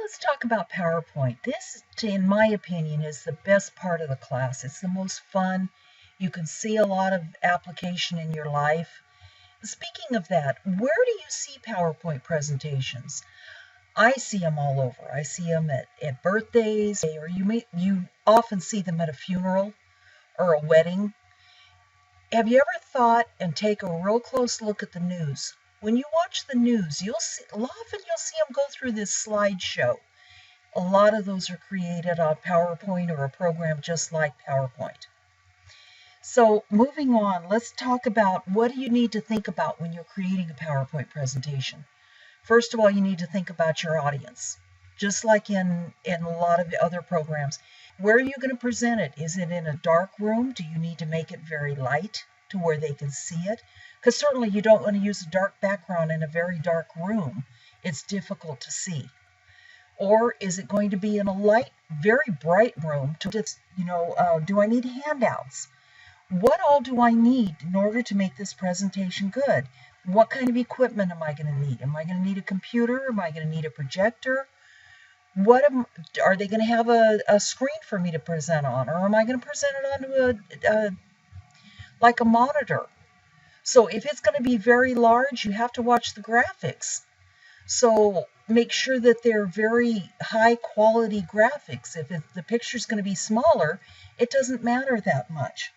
let's talk about PowerPoint. This, in my opinion, is the best part of the class. It's the most fun. You can see a lot of application in your life. Speaking of that, where do you see PowerPoint presentations? I see them all over. I see them at birthdays, or you often see them at a funeral or a wedding. Have you ever thought and take a real close look at the news? When you watch the news, often you'll see them go through this slideshow. A lot of those are created on PowerPoint or a program just like PowerPoint. So moving on, let's talk about what do you need to think about when you're creating a PowerPoint presentation. First of all, you need to think about your audience. Just like in a lot of the other programs, where are you going to present it? Is it in a dark room? Do you need to make it very light to where they can see it? Because certainly you don't want to use a dark background in a very dark room. It's difficult to see. Or is it going to be in a light, very bright room? Do I need handouts? What all do I need in order to make this presentation good? What kind of equipment am I going to need? Am I going to need a computer? Am I going to need a projector? Are they going to have a screen for me to present on? Or am I going to present it onto like a monitor? So if it's going to be very large, you have to watch the graphics. So make sure that they're very high quality graphics. If the picture's going to be smaller, it doesn't matter that much.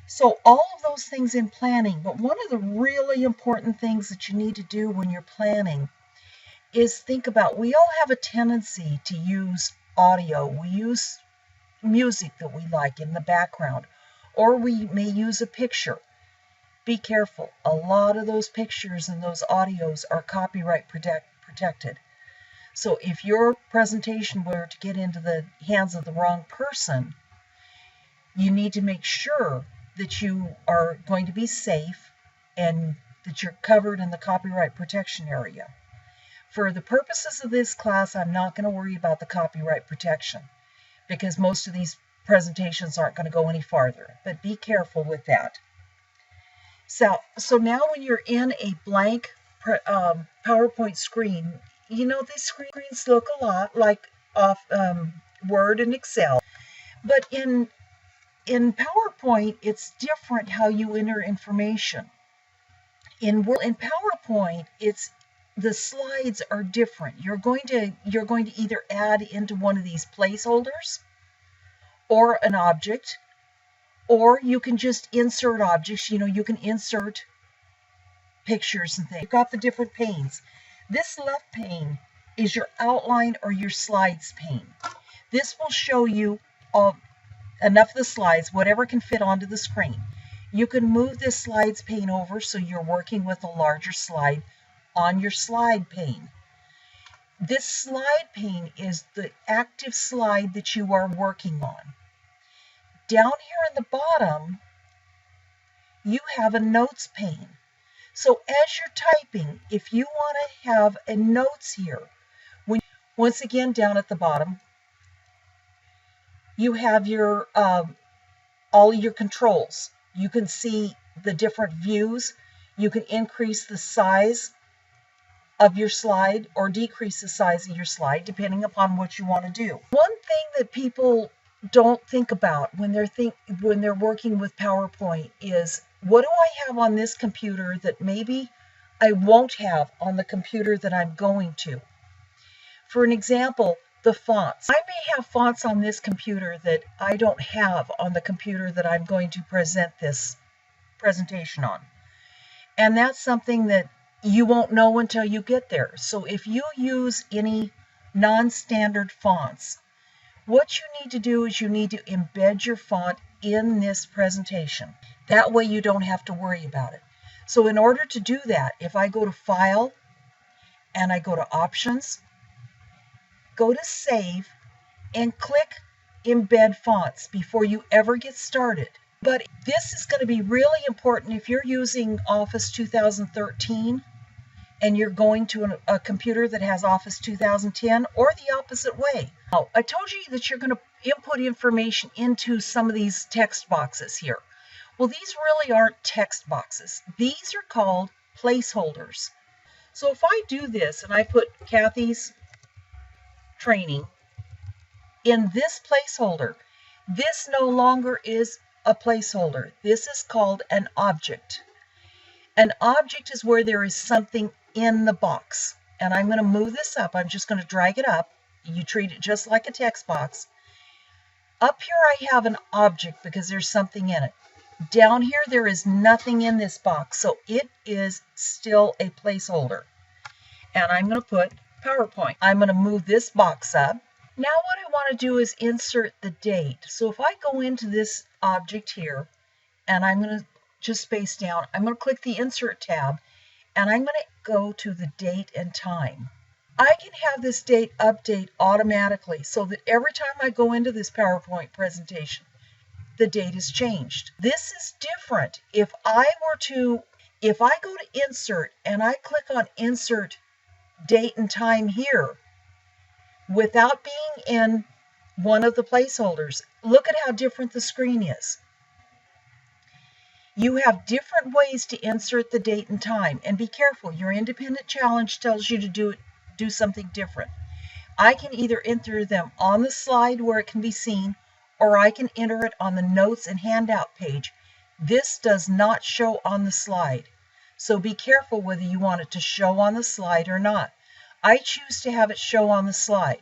So all of those things in planning, but one of the really important things that you need to do when you're planning is think about, we all have a tendency to use audio. We use music that we like in the background, or we may use a picture. Be careful. A lot of those pictures and those audios are copyright protected. So if your presentation were to get into the hands of the wrong person, you need to make sure that you are going to be safe and that you're covered in the copyright protection area. For the purposes of this class, I'm not going to worry about the copyright protection because most of these presentations aren't going to go any farther, but be careful with that. So now when you're in a blank PowerPoint screen, these screens look a lot like Word and Excel, but in PowerPoint, it's different how you enter information. In PowerPoint, the slides are different. You're going to either add into one of these placeholders or an object, or you can just insert objects. You can insert pictures and things. You've got the different panes. This left pane is your outline or your slides pane. This will show you enough of the slides, whatever can fit onto the screen. You can move this slides pane over so you're working with a larger slide on your slide pane. This slide pane is the active slide that you are working on. Down here in the bottom, you have a notes pane. So as you're typing, if you want to have a notes here, once again down at the bottom, you have your all your controls. You can see the different views. You can increase the size of your slide or decrease the size of your slide depending upon what you want to do. One thing that people don't think about when they're working with PowerPoint is, what do I have on this computer that maybe I won't have on the computer that I'm going to? For an example, the fonts. I may have fonts on this computer that I don't have on the computer that I'm going to present this presentation on. And that's something that you won't know until you get there. So if you use any non-standard fonts, what you need to do is you need to embed your font in this presentation. That way you don't have to worry about it. So in order to do that, if I go to File and I go to Options, go to Save and click Embed Fonts before you ever get started. But this is going to be really important if you're using Office 2013 and you're going to a computer that has Office 2010, or the opposite way. Now, I told you that you're going to input information into some of these text boxes here. Well, these really aren't text boxes. These are called placeholders. So if I do this and I put Kathy's training in this placeholder. This no longer is a placeholder. This is called an object. An object is where there is something in the box. And I'm going to move this up. I'm just going to drag it up. You treat it just like a text box. Up here I have an object because there's something in it. Down here there is nothing in this box, so it is still a placeholder. And I'm going to put PowerPoint. I'm going to move this box up. Now what I want to do is insert the date. So if I go into this object here, and I'm going to just space down, I'm going to click the Insert tab, and I'm going to go to the date and time. I can have this date update automatically so that every time I go into this PowerPoint presentation, the date is changed. This is different. If I go to Insert and I click on Insert Date and Time here, without being in one of the placeholders, look at how different the screen is. You have different ways to insert the date and time, and be careful. Your independent challenge tells you to do something different. I can either enter them on the slide where it can be seen, or I can enter it on the notes and handout page. This does not show on the slide, so be careful whether you want it to show on the slide or not. I choose to have it show on the slide.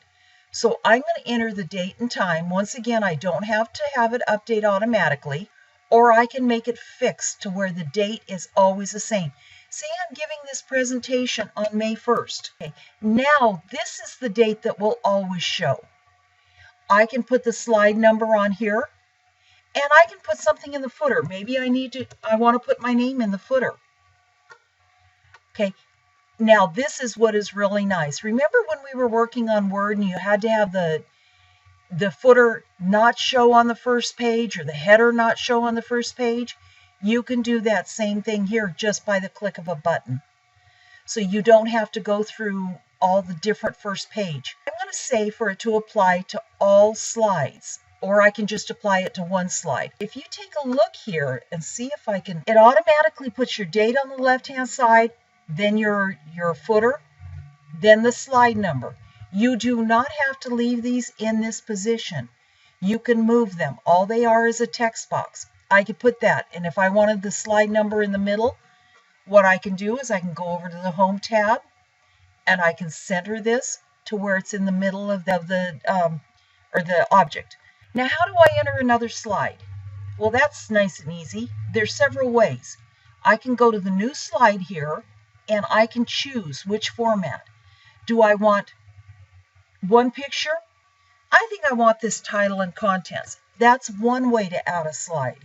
So I'm going to enter the date and time. Once again, I don't have to have it update automatically, or I can make it fixed to where the date is always the same. Say I'm giving this presentation on May 1st. Okay, now this is the date that will always show. I can put the slide number on here, and I can put something in the footer. Maybe I want to put my name in the footer. Okay, now this is what is really nice. Remember when we were working on Word and you had to have the footer not show on the first page or the header not show on the first page? You can do that same thing here just by the click of a button. So you don't have to go through all the different first page. I'm going to say for it to apply to all slides, or I can just apply it to one slide. If you take a look here and see if I can, it automatically puts your date on the left-hand side, then your footer, then the slide number. You do not have to leave these in this position. You can move them. All they are is a text box. I could put that, and if I wanted the slide number in the middle, what I can do is I can go over to the Home tab, and I can center this to where it's in the middle of the object. Now, how do I enter another slide? Well, that's nice and easy. There's several ways. I can go to the new slide here, and I can choose which format. Do I want one picture? I think I want this title and contents. That's one way to add a slide.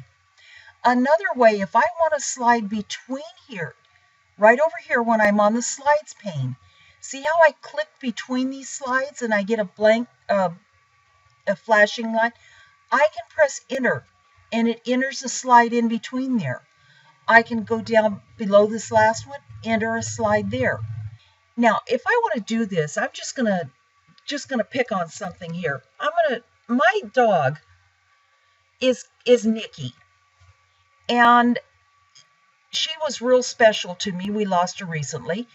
Another way, if I want a slide between here, right over here when I'm on the slides pane, see how I click between these slides and I get a blank, a flashing line? I can press enter and it enters a slide in between there. I can go down below this last one, enter a slide there. Now, if I want to do this, I'm just gonna pick on something here. My dog is Nikki, and she was real special to me. We lost her recently,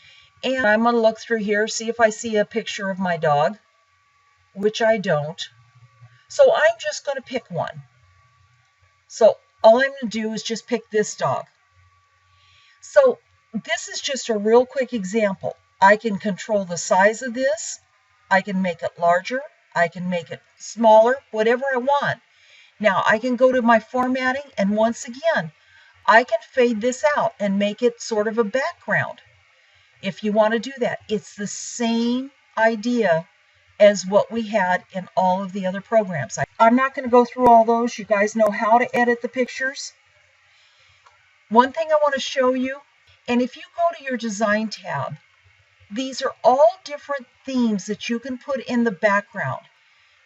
and I'm gonna look through here, see if I see a picture of my dog, which I don't. So I'm just gonna pick one. So all I'm gonna do is just pick this dog. So this is just a real quick example. I can control the size of this. I can make it larger. I can make it smaller, whatever I want. Now I can go to my formatting, and once again, I can fade this out and make it sort of a background. If you want to do that, it's the same idea as what we had in all of the other programs. I'm not going to go through all those. You guys know how to edit the pictures. One thing I want to show you, and if you go to your Design tab, these are all different themes that you can put in the background.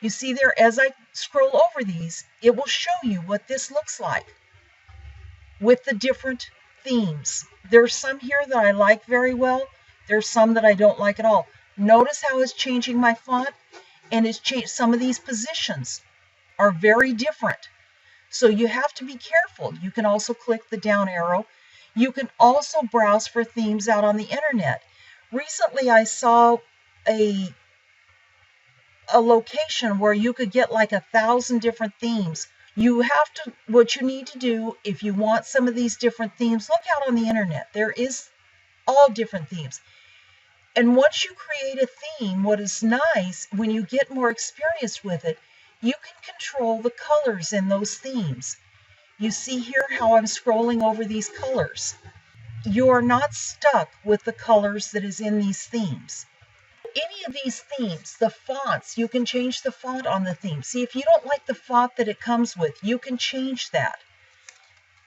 You see there, as I scroll over these, it will show you what this looks like with the different themes. There's some here that I like very well. There's some that I don't like at all. Notice how it's changing my font, and it's changed. Some of these positions are very different. So you have to be careful. You can also click the down arrow. You can also browse for themes out on the internet. Recently, I saw a a location where you could get like 1,000 different themes. What you need to do if you want some of these different themes, look out on the internet. There is all different themes. And once you create a theme, what is nice, when you get more experience with it, you can control the colors in those themes. You see here how I'm scrolling over these colors. You are not stuck with the colors that is in these themes. Any of these themes, the fonts, you can change the font on the theme. See, if you don't like the font that it comes with, you can change that.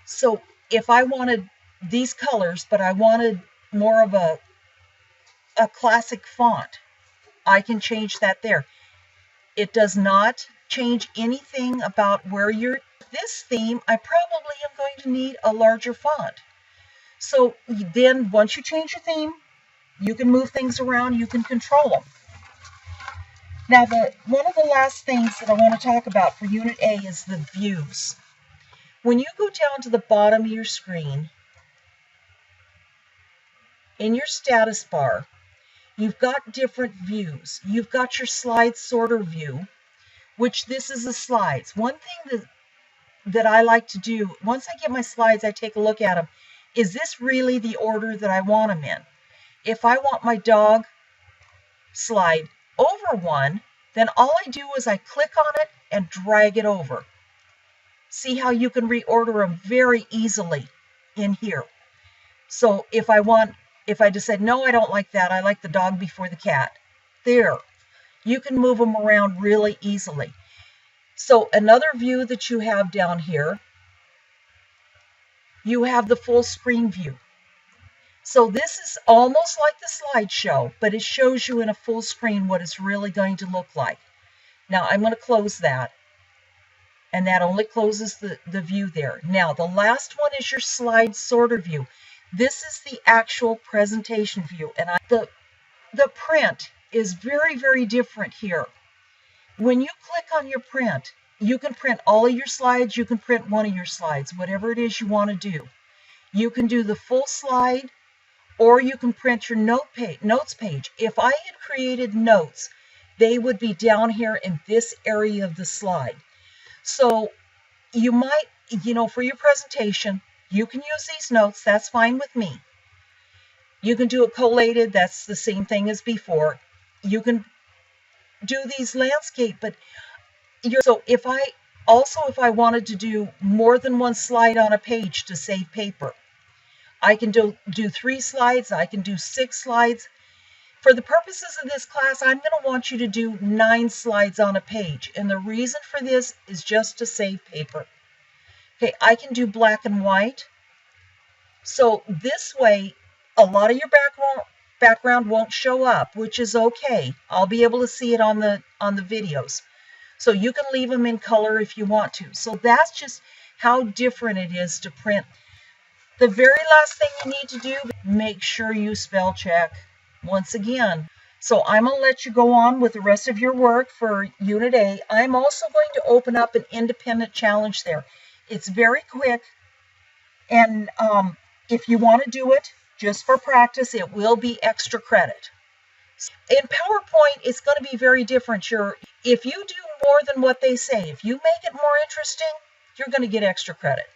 So if I wanted these colors, but I wanted more of a classic font, I can change that there. It does not change anything about where you're. This theme, I probably am going to need a larger font. So then once you change your theme, you can move things around, you can control them. Now, one of the last things that I want to talk about for Unit A is the views. When you go down to the bottom of your screen, in your status bar, you've got different views. You've got your slide sorter view, which this is the slides. One thing that I like to do, once I get my slides, I take a look at them. Is this really the order that I want them in? If I want my dog slide over one, then all I do is I click on it and drag it over. See how you can reorder them very easily in here. So if I decide, no, I don't like that, I like the dog before the cat, there. You can move them around really easily. So another view that you have down here, you have the full screen view. So this is almost like the slideshow, but it shows you in a full screen what it's really going to look like. Now I'm going to close that, and that only closes the view there. Now the last one is your slide sorter view. This is the actual presentation view, and the print is very, very different here. When you click on your print, you can print all of your slides, you can print one of your slides, whatever it is you want to do. You can do the full slide, or you can print your notes page. If I had created notes, they would be down here in this area of the slide. So you might, for your presentation, you can use these notes. That's fine with me. You can do it collated. That's the same thing as before. You can do these landscape, but so if I wanted to do more than one slide on a page to save paper, I can do 3 slides, I can do 6 slides. For the purposes of this class, I'm going to want you to do 9 slides on a page. And the reason for this is just to save paper. Okay, I can do black and white. So this way, a lot of your background won't show up, which is okay. I'll be able to see it on the videos. So you can leave them in color if you want to. So that's just how different it is to print. The very last thing you need to do, make sure you spell check once again. So I'm going to let you go on with the rest of your work for Unit A. I'm also going to open up an independent challenge there. It's very quick, and if you want to do it just for practice, it will be extra credit. In PowerPoint, it's going to be very different. If you do more than what they say, if you make it more interesting, you're going to get extra credit.